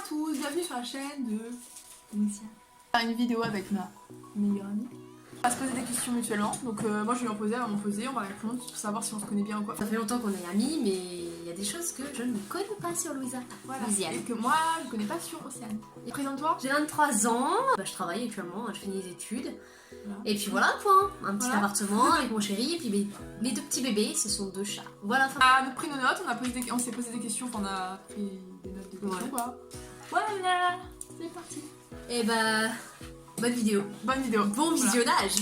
tous, bienvenue sur la chaîne de Louisa. Une vidéo avec ma meilleure amie. On va se poser des questions mutuellement, donc moi je vais lui en poser, elle va m'en poser, on va répondre pour savoir si on se connaît bien ou quoi. Ça fait longtemps qu'on est amis, mais il y a des choses que je ne connais pas sur Louisa. Voilà. Louisiane. Et que moi je connais pas sur Océane. Et présente-toi. J'ai 23 ans, je travaille actuellement, je finis les études. Voilà. Et puis voilà, point. Un petit Voilà. appartement avec mon chéri, et puis mes deux petits bébés, ce sont deux chats. Voilà. On a pris nos notes, on s'est posé des questions, enfin on a pris des notes de questions quoi. Voilà, c'est parti. Et bah, bonne vidéo. Bonne vidéo. Bon visionnage.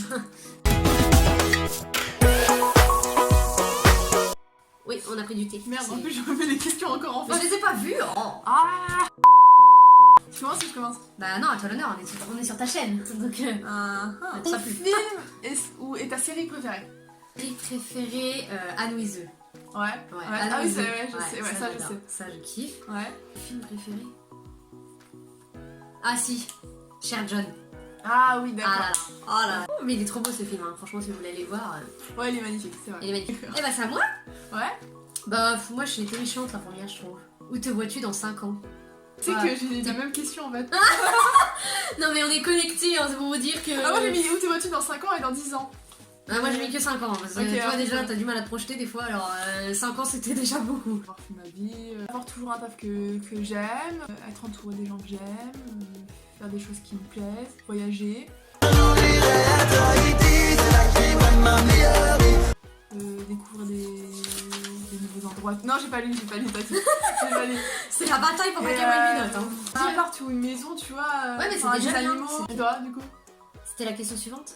Oui, on a pris du thé. Merde, en plus je remets les questions encore en Mais face. je les ai pas vues. Oh. Ah. Tu commences ou je commence? Bah non, à toi l'honneur, on est sur ta chaîne. Donc, Ton ça pue. film est ta série préférée? série préférée, Anne Wizeux. Ouais. Anne Ah oui, Wizeux. je sais, ouais, ça je j'adore. sais. Ça je kiffe. Ouais. Film préféré? Ah si, Cher John. Ah oui, d'accord. Ah là là. Oh là là. Oh, mais il est trop beau ce film, hein. Franchement si vous voulez aller voir, Ouais, il est magnifique, c'est vrai. il est magnifique. Et bah c'est à moi. Ouais. Bah moi je été méchante la première je trouve. Où te vois-tu dans 5 ans? Tu sais Ouais. que j'ai la même question en fait. Non mais on est connectés, hein, c'est pour vous dire que... Ah moi j'ai mis où te vois-tu dans 5 ans et dans 10 ans? Ah, moi j'ai mis que 5 ans, parce que Ok, toi ouais, déjà ok. t'as du mal à te projeter des fois, alors 5 ans c'était déjà beaucoup. Avoir fait ma vie, avoir toujours un taf que j'aime, être entouré des gens que j'aime, faire des choses qui me plaisent, voyager. Découvrir des nouveaux endroits. Non, j'ai pas lu, t'inquiète. J'ai pas lu. C'est la bataille pour pas Et, qu'elle voie une note, hein. Un appart ou une maison, tu vois. Ouais, mais c'est enfin, déjà des bien, animaux. c'est- Et toi, du coup? C'était la question suivante?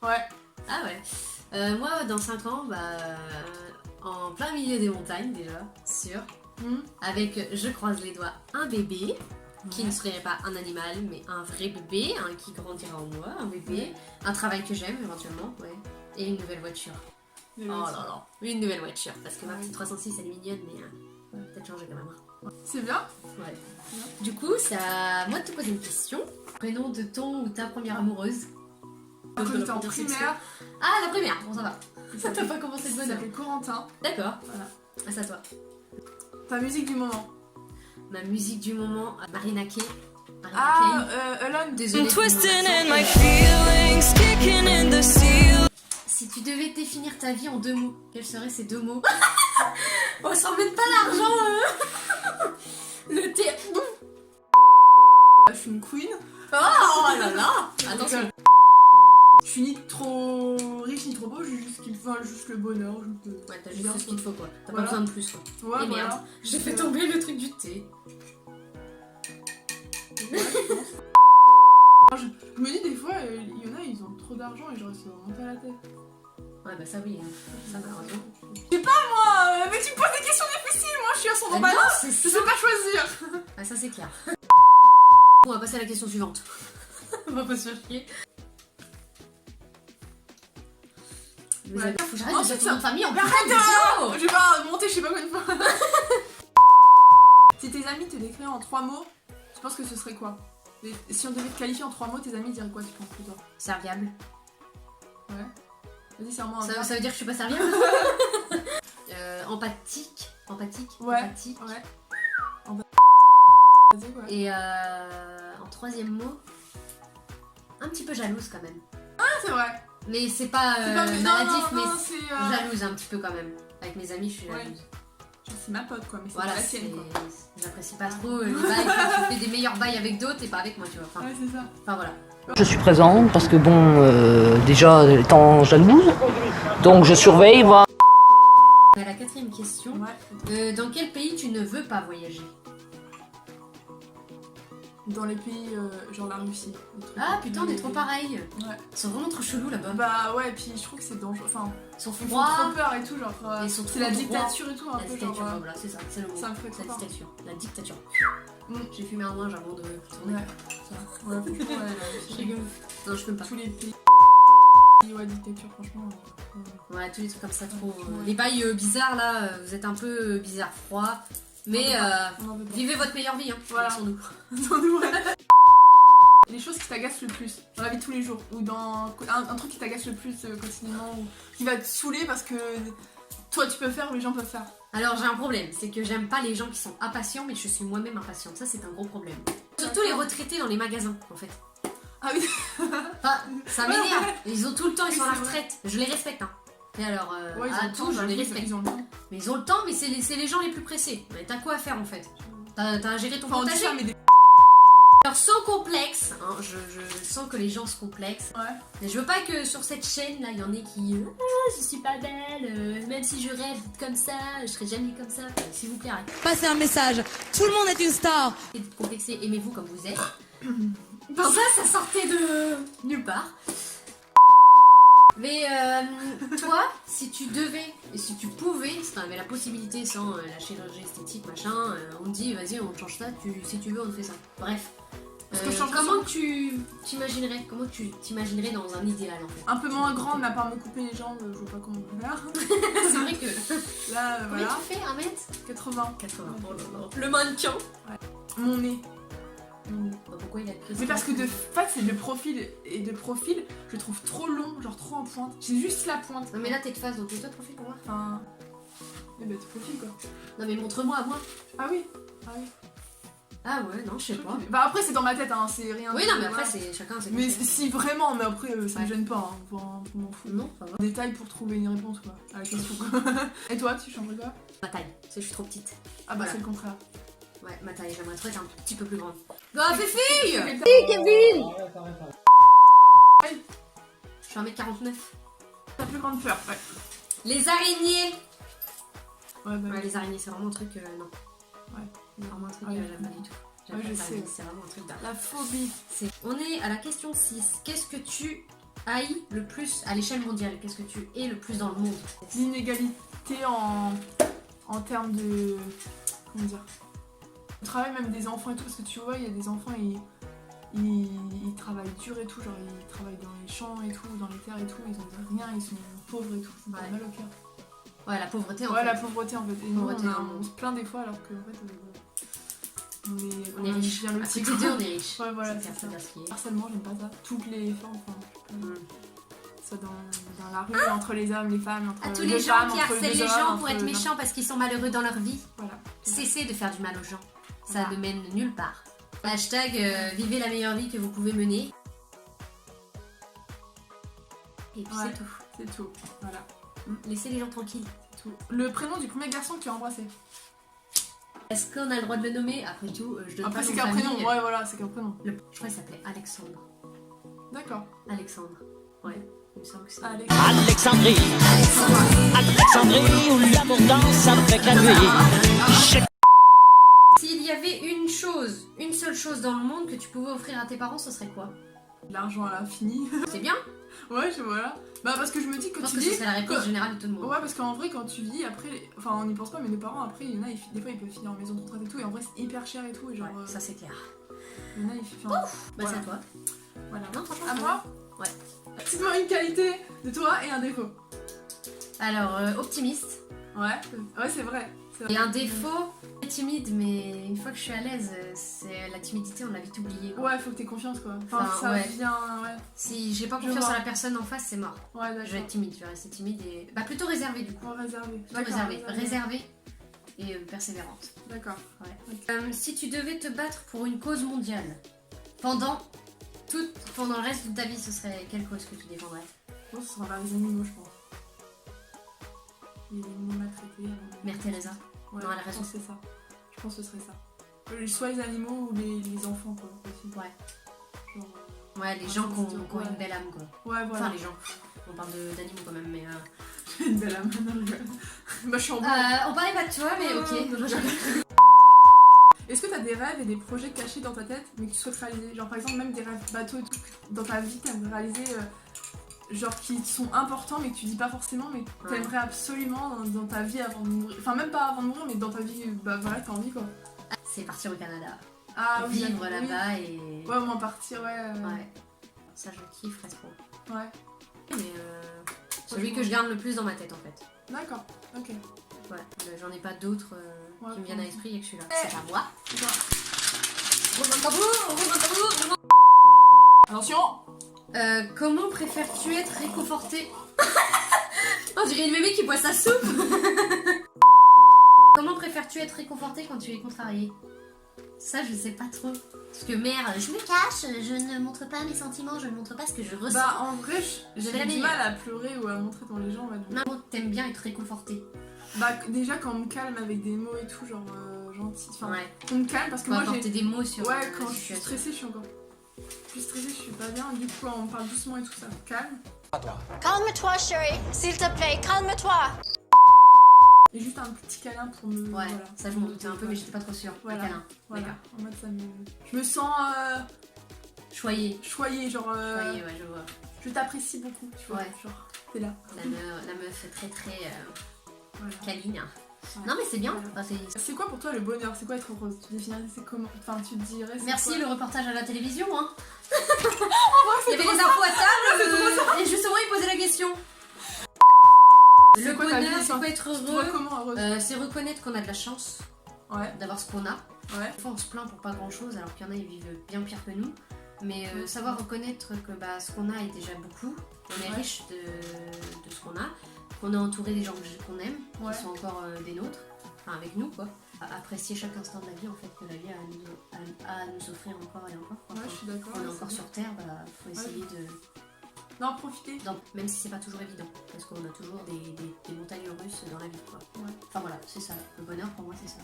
Ouais. Ah ouais. Moi dans 5 ans, bah en plein milieu des montagnes déjà, sûr. Avec, je croise les doigts, un bébé. Qui ne serait pas un animal, mais un vrai bébé, hein, qui grandira en moi, un bébé, un travail que j'aime éventuellement, ouais, et une nouvelle voiture. Oh là là, une nouvelle voiture, parce que ma petite 306 elle est mignonne, mais peut-être changer quand même. C'est bien. Ouais. Du coup, c'est à moi de te poser une question. Prénom de ton ou ta première amoureuse? Quand De la j'étais en première primaire, Ah, la première, bon ça va. T'as pas commencé de il bonne heure. s'appelait Corentin. D'accord, Voilà. ah, c'est à toi. Ta musique du moment. Ma musique du moment, Marina Kaye. Ah, Alone. Désolée. pour mon Twisting accent. in my feelings, kicking in the seal. Si tu devais définir ta vie en 2 mots, quels seraient ces 2 mots? On s'en met pas l'argent, Le thé. Je suis une queen. Oh là là. Attention. Je suis ni trop riche ni trop beau, j'ai juste qu'il faut juste le bonheur. Ouais, t'as juste ce qu'il te faut quoi. T'as Voilà. pas besoin de plus quoi. Ouais, Et merde, voilà. j'ai fait tomber le truc du thé. Je me dis des fois, il y en a, ils ont trop d'argent et genre ils se remontent à la tête. Ouais, bah ça oui, hein. Ça malheureusement. Moi, mais tu me poses des questions difficiles, moi je suis à son Ah non, balance, c'est je ça. sais pas choisir. Ah, ça c'est clair. On va passer à la question suivante. On va pas se faire chier. Vous avez... Faut que j'arrête de dire Ensuite, ton nom de famille en Mais putain de arrête, vidéo. je vais pas monter, je sais pas combien de fois. Si tes amis te décrivaient en 3 mots, tu penses que ce serait quoi? Si on devait te qualifier en 3 mots, tes amis diraient quoi, tu penses plutôt? Serviable. Ouais. Vas-y, c'est un mot. un Ça verbe. veut dire que je suis pas serviable. Empathique. Ouais. Empathique. Ouais. Vas-y, quoi. Et en 3e mot, un petit peu jalouse quand même. Ah, c'est vrai. Mais c'est pas, C'est pas maladif, mais non, c'est jalouse un petit peu quand même. Avec mes amis, je suis Ouais. jalouse. genre, c'est ma pote quoi, mais c'est Voilà, pas la sienne quoi. j'apprécie pas trop les bails quand tu fais des meilleurs bails avec d'autres et pas avec moi, tu vois. Enfin, Ouais, c'est ça. voilà. Je suis présente parce que bon, déjà étant jalouse, donc je surveille, voilà. On a la 4e question. Ouais. Dans quel pays tu ne veux pas voyager? Dans les pays, genre la Russie. des trucs Ah un peu putain, on est plus- trop pareil. Ouais. Ils sont vraiment trop chelous là-bas. Bah ouais, et puis je trouve que c'est dangereux. Enfin, Ils sont ils font froids. trop peur et tout, genre. Ils sont c'est trop la droits. dictature et tout, un La peu dictature, genre. voilà, c'est ça, c'est le mot. Ça me ferait trop La peur. dictature. La dictature. Mm. J'ai fumé un linge avant de retourner. Ouais, ça. Ouais, franchement, ouais, la Je Russie. rigole. Non, je peux pas. Tous les pays. Ouais, dictature, franchement. Ouais, tous les trucs comme ça, trop. Ouais. Les bails bizarres là, vous êtes un peu bizarre, froid. Mais On en veut pas. vivez votre meilleure vie, hein. Voilà. Sans nous. Dans nous, ouais. Les choses qui t'agacent le plus dans la vie de tous les jours, ou dans un truc qui t'agace le plus quotidiennement, ou qui va te saouler parce que toi tu peux faire ou les gens peuvent faire. Alors j'ai un problème, c'est que j'aime pas les gens qui sont impatients, mais je suis moi-même impatiente. Ça c'est un gros problème. Surtout les retraités dans les magasins, en fait. Ah oui. Enfin, ça m'énerve. Ouais. Ils ont tout le temps, ils Oui, sont à la c'est vrai. retraite. Je les respecte, hein. Et alors, Ouais, ils ont à le tout, temps, je les j'avoue, respecte. ils ont le temps. Mais ils ont le temps, mais c'est les gens les plus pressés. Mais t'as quoi à faire en fait? T'as à gérer ton Enfin, on dit potager. ça, mais des. Alors sans complexe, hein, je sens que les gens se complexent. Ouais. Mais je veux pas que sur cette chaîne là, il y en ait qui je suis pas belle, même si je rêve d'être comme ça, je serai jamais comme ça. Enfin, s'il vous plaît, arrêtez Passer un message. Tout le monde est une star. de complexer, aimez-vous comme vous êtes. Ça sortait de nulle part. Mais toi, si tu devais, et si tu pouvais, si t'en avais la possibilité sans la chirurgie esthétique, machin, on te dit vas-y on te change ça, si tu veux on te fait ça. Bref. Parce que je change Comment tu t'imaginerais dans un idéal en fait? Un peu moins grande, mais à part me couper les jambes, je vois pas comment on peut faire. C'est vrai que. Là, Combien voilà. tu fais 1m 80. 80. Oh là là. Le mannequin. Mon nez. Bah, pourquoi il a pris Mais parce que de fait, c'est de profil. Et de profil, je le trouve trop long, genre trop en pointe. J'ai juste la pointe. Non mais là t'es de face, donc toi de profil pour moi. Enfin. Mais bah, de profil quoi. Non mais montre-moi à moi. Ah oui. Ah oui. Ah ouais, non, je sais pas. Bah après, c'est dans ma tête, hein, c'est rien. Oui, de- non mais voilà. après c'est chacun ses Mais conseils. si vraiment, mais après, ça me Ouais. gêne pas, hein, pour m'en fous. Non, ça va. Détail pour trouver une réponse quoi, à la question quoi. Et toi, tu changerais quoi? Ma taille, parce que je suis trop petite. Ah bah Voilà. c'est le contraire. Ouais, ma taille, j'aimerais trop être un petit peu plus grande. Ah, Fifi Kevin! Je suis 1m49. Ta plus grande peur, ouais. Les araignées. Ouais, bah, Ouais, les araignées, c'est vraiment un truc, non. Ouais. C'est vraiment un truc Ouais. que j'aime pas du tout. J'aime Ouais, pas je les sais. araignées, c'est vraiment un truc d'art. La phobie. On est à la question 6. Qu'est-ce que tu haïs le plus à l'échelle mondiale? Qu'est-ce que tu hais le plus dans le monde? L'inégalité en termes de. Comment dire? Le travail même des enfants et tout, parce que tu vois, il y a des enfants, ils travaillent dur et tout, genre ils travaillent dans les champs et tout, dans les terres et tout, ils ont rien, ils sont pauvres et tout, ça me fait Ouais. mal au cœur. Ouais, la pauvreté en Ouais, fait. la pauvreté en fait. Et nous, Pauvreté dans le on se plaint des fois alors que en fait, On est riche. bien À lotis, côté quoi. d'eux, on est riche. Ouais, voilà, C'est c'est ça, ça. faut dire ce qui est. Harcèlement, j'aime pas ça. Toutes les formes, enfin, Mm. soit dans la rue, entre les hommes, les femmes, entre À tous les les gens femmes, qui entre harcèlent deux les hommes, gens entre pour être les- méchants parce qu'ils sont malheureux dans leur vie, Voilà. cessez de faire du mal aux gens. Ça Voilà. ne mène nulle part. Hashtag vivez la meilleure vie que vous pouvez mener. Et puis Ouais. c'est tout. C'est tout. Voilà. Laissez les gens tranquilles. C'est tout. Le prénom du premier garçon que tu as embrassé. Est-ce qu'on a le droit de le nommer? Après tout, je donne Après, pas c'est son qu'un famille. prénom. Ouais, voilà, c'est qu'un prénom. Je crois qu'il s'appelait Alexandre. D'accord. Alexandre. Ouais, il me semble que c'est. Allez. Alexandrie, Alexandrie où l'amour danse avec la nuit. S'il y avait une seule chose dans le monde que tu pouvais offrir à tes parents, ce serait quoi? L'argent à l'infini. C'est bien? Ouais, voilà. Bah, parce que je me dis que Je pense tu que ce dis. serait la réponse que- générale de tout le monde. Ouais, parce qu'en vrai, quand tu vis, après, enfin, on n'y pense pas, mais nos parents, après, il y en a, des fois, ils peuvent finir en maison de retraite et tout, et en vrai, c'est hyper cher et tout, et genre. Ouais, ça c'est clair. Il y en a, enfin, Bah voilà. c'est à toi. Voilà. Non, franchement, À c'est moi Ouais. Cite-moi une qualité de toi et un défaut. Alors, optimiste. Ouais, c'est vrai. C'est vrai. Et un défaut, timide, mais une fois que je suis à l'aise, c'est la timidité, on l'a vite oublié. Ouais, faut que t'aies confiance, quoi. Enfin, Enfin, ça ouais. vient, ouais. Si j'ai pas Je confiance vois. en la personne en face, c'est mort. Ouais, Je vais d'accord. être timide, je vais rester timide et. Bah, plutôt réservée du coup. Faut réserver. Plutôt réservée. Réservée et persévérante. D'accord. Si tu devais te battre pour une cause mondiale, pendant le reste de ta vie, ce serait quelle cause que tu défendrais? Je pense que ce sera vers les animaux, je pense. Les animaux maltraités. Mère Teresa. Ouais, Non, elle a je raison. pense que c'est ça. Je pense que ce serait ça. Soit les animaux ou les enfants, quoi. Aussi. Ouais. Genre, Ouais, les Ouais, gens qui ont ouais. une belle âme, quoi. ouais, voilà. Enfin, les gens. On parle d'animaux quand même, mais. Une belle âme. Bah, je suis en bon. On parlait pas de toi, mais ok. Est-ce que t'as des rêves et des projets cachés dans ta tête, mais que tu souhaites réaliser? Genre, par exemple, même des rêves bateaux et tout, que dans ta vie, t'aimerais réaliser, genre, qui sont importants, mais que tu dis pas forcément, mais que t'aimerais absolument dans ta vie avant de mourir. Enfin, même pas avant de mourir, mais dans ta vie, bah voilà, t'as envie, quoi. C'est partir au Canada. Ah, oui, Vivre oui. là-bas et. Ouais, au moins partir, ouais. Ouais. Ça, je kiffe, reste trop. Ouais. Mais celui que je garde le plus dans ma tête en fait. D'accord, ok. Ouais, j'en ai pas d'autres Ouais, qui me viennent à l'esprit et que je suis là. Eh. C'est à moi. C'est ça. Roulement de tambour, roulement de tambour, roulement- Attention! Comment préfères-tu être réconforté? On dirait une mémé qui boit sa soupe. Comment préfères-tu être réconfortée quand tu es contrariée? Ça, je sais pas trop. Parce que mère, je me cache, je ne montre pas mes sentiments, je ne montre pas ce que je ressens. Bah en vrai, J'avais la j'ai du meilleure. mal à pleurer ou à montrer devant les gens. Ouais, donc. Non, t'aimes bien être réconfortée. Bah déjà quand on me calme avec des mots et tout, genre gentil. Enfin, Ouais. on me calme parce que Faut moi apporter j'ai... des mots sur Ouais, la quand je suis situation. stressée, je suis encore plus stressée, je suis pas bien. Du coup, on parle doucement et tout ça. Calme. Calme-toi, chérie. S'il te plaît, calme-toi. Et juste un petit câlin pour me. Ouais, Voilà. ça je m'en doutais un peu, mais j'étais pas trop sûre. Voilà. Un câlin. Voilà. D'accord. En mode ça me. Je me sens Choyée. choyée, genre. Choyée, ouais, je vois. Je t'apprécie beaucoup, tu vois. Ouais. Genre, t'es là. La meuf est très Voilà. câline. Ouais. Non mais c'est bien. Voilà. Enfin, c'est- C'est quoi pour toi le bonheur? C'est quoi être heureuse? Tu définirais c'est comment? Enfin, tu te dirais. c'est Merci quoi le reportage à la télévision. Hein. c'est Il y avait trop les ça. infos à table et justement il posait la question. C'est Le quoi ta bonheur, vie, c'est enfin, pas être Tu te vois heureux. comment heureuse? C'est reconnaître qu'on a de la chance Ouais, d'avoir ce qu'on a. ouais. Des fois on se plaint pour pas grand chose alors qu'il y en a ils vivent bien pire que nous. Mais savoir reconnaître que bah, ce qu'on a est déjà beaucoup. On est Ouais. riche de ce qu'on a. Qu'on est entouré des gens qu'on aime, Ouais. qui sont encore des nôtres. Enfin avec nous quoi. Apprécier chaque instant de la vie en fait que la vie a à nous offrir encore et encore. Quoi. Ouais, je suis d'accord. Quand on est ouais, encore c'est sur Terre, bah, faut essayer de... Non, profiter. Même si c'est pas toujours évident, parce qu'on a toujours des montagnes russes dans la vie, quoi. Ouais. Enfin voilà, c'est ça. Le bonheur, pour moi, c'est ça.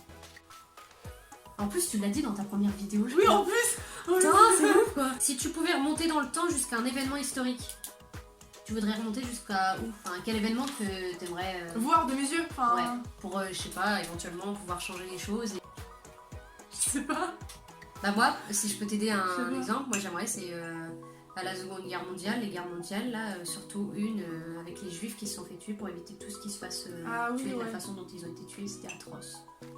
En plus, tu l'as dit dans ta première vidéo. je Oui, crois. en plus. Oh, Putain, oui. c'est ouf, quoi. Si tu pouvais remonter dans le temps jusqu'à un événement historique, tu voudrais remonter jusqu'à où? Enfin, quel événement que t'aimerais... Voir de mes yeux. Enfin, Ouais, pour, je sais pas, éventuellement pouvoir changer les choses. je sais pas. Bah moi, si je peux t'aider à Je sais un pas. exemple, moi j'aimerais c'est à la Seconde Guerre mondiale, les guerres mondiales, là, surtout une avec les juifs qui se sont fait tuer pour éviter tout ce qui se fasse Ah oui, tuer de ouais. la façon dont ils ont été tués, c'était atroce.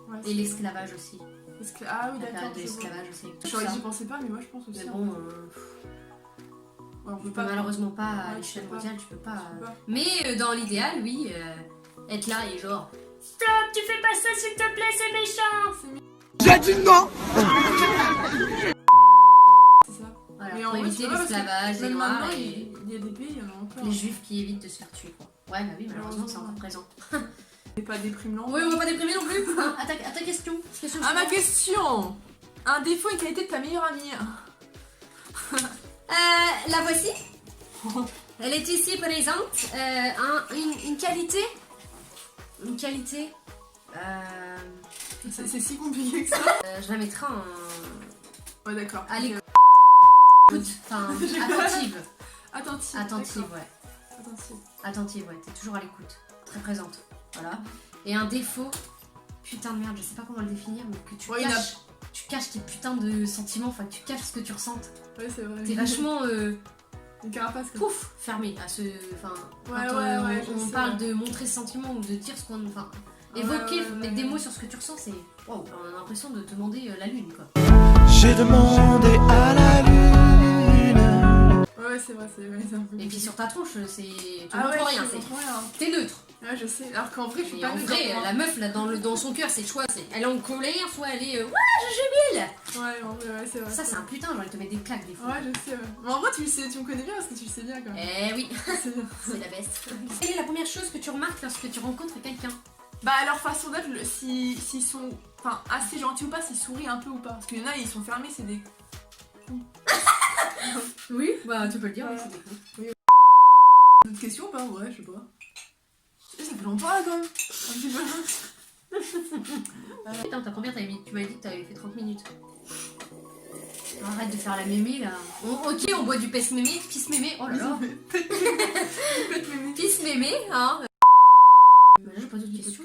Ouais, Et l'esclavage aussi, Ah oui, la d'accord. période de je vois. l'esclavage aussi avec tout J'aurais ça. dit pensais pas, mais moi je pense aussi. Mais en bon, fait. Ouais, on tu peut peux pas. malheureusement pas à Ouais, tu l'échelle peux pas. mondiale, tu peux pas. Tu peux pas. Mais dans l'idéal, oui, être là et genre Stop, tu fais pas ça s'il te plaît, c'est méchant. C'est ça. voilà, Mais pour en vrai, éviter c'est vrai, parce que l'esclavage, les Même noirs maintenant, et il y a des pays, il y en a encore. les juifs qui évitent de se faire tuer quoi. Ouais, bah oui, malheureusement c'est encore présent. Et pas déprimer. Oui, on va pas déprimer non plus. Hein, à ta question. Question Ah, ma suivante. question. Un défaut et qualité de ta meilleure amie. La voici. Elle est ici présente. Une qualité. Une qualité. C'est si compliqué que ça. Je la mettrai en. Ouais, d'accord. À l'écoute. Ok. Enfin, J'ai pas- attentive. Attentive. Attentive, d'accord. ouais. Attentive. Attentive, ouais. T'es toujours à l'écoute. Très présente. Voilà. Et un défaut. Putain de merde, je sais pas comment le définir, mais que tu Ouais, il y en a- caches. Tu caches tes putains de sentiments, enfin que tu caches ce que tu ressentes. Ouais, c'est vrai. T'es vachement. Une carapace comme Pouf, fermé à ce. Enfin, Ouais, quand ouais, je on sais, parle ouais. de montrer ses sentiments ou de dire ce qu'on. Enfin, Ouais, évoquer, ouais, mettre ouais. des mots sur ce que tu ressens, c'est. Waouh, on a l'impression de te demander la lune, quoi. J'ai demandé à la lune. Ouais, c'est vrai, c'est un peu. Et puis sur ta tronche, c'est. Tu Ah ouais, montres rien, je c'est. comprends rien. T'es neutre. Ouais, je sais. Alors qu'en vrai, je suis Et pas en neutre, vrai, moi. la meuf, là, dans son cœur, c'est choix, c'est. Elle est en colère, soit elle est. Ouais, je jubile. Ouais, en vrai, ouais, c'est vrai. Ça, c'est un putain, genre, elle te met des claques des fois. Ouais, je sais, ouais. Mais en vrai, tu le sais, tu me connais bien parce que tu le sais bien quand même. Eh oui, C'est bien. c'est la best. Quelle est la première chose que tu remarques lorsque tu rencontres quelqu'un? Bah, leur façon d'être, s'ils sont enfin, assez gentils ou pas, s'ils sourient un peu ou pas. Parce qu'il y en a, ils sont fermés, c'est des. Oui, bah tu peux le dire, Ouais. oui, c'est des coups. D'autres questions ou pas? Ouais, je sais pas. Ça fait longtemps là quand même. Un petit peu. Putain, t'as combien t'avais mis? Tu m'avais dit que t'avais fait 30 minutes. Arrête de faire la mémé là. Ok, on boit du pisse mémé, oh là là. Pisse mémé, hein. Bah, là, j'ai pas d'autres questions.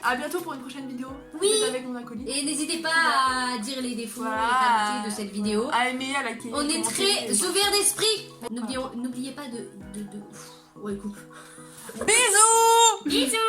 A bientôt pour une prochaine vidéo. Oui. Peut-être avec mon acolyte. Et n'hésitez pas à dire les défauts, Voilà. les qualités de cette vidéo. À aimer, à liker. On est commenter, très ouverts d'esprit. N'oubliez pas de... Ouais, coupe. Bisous. Bisous.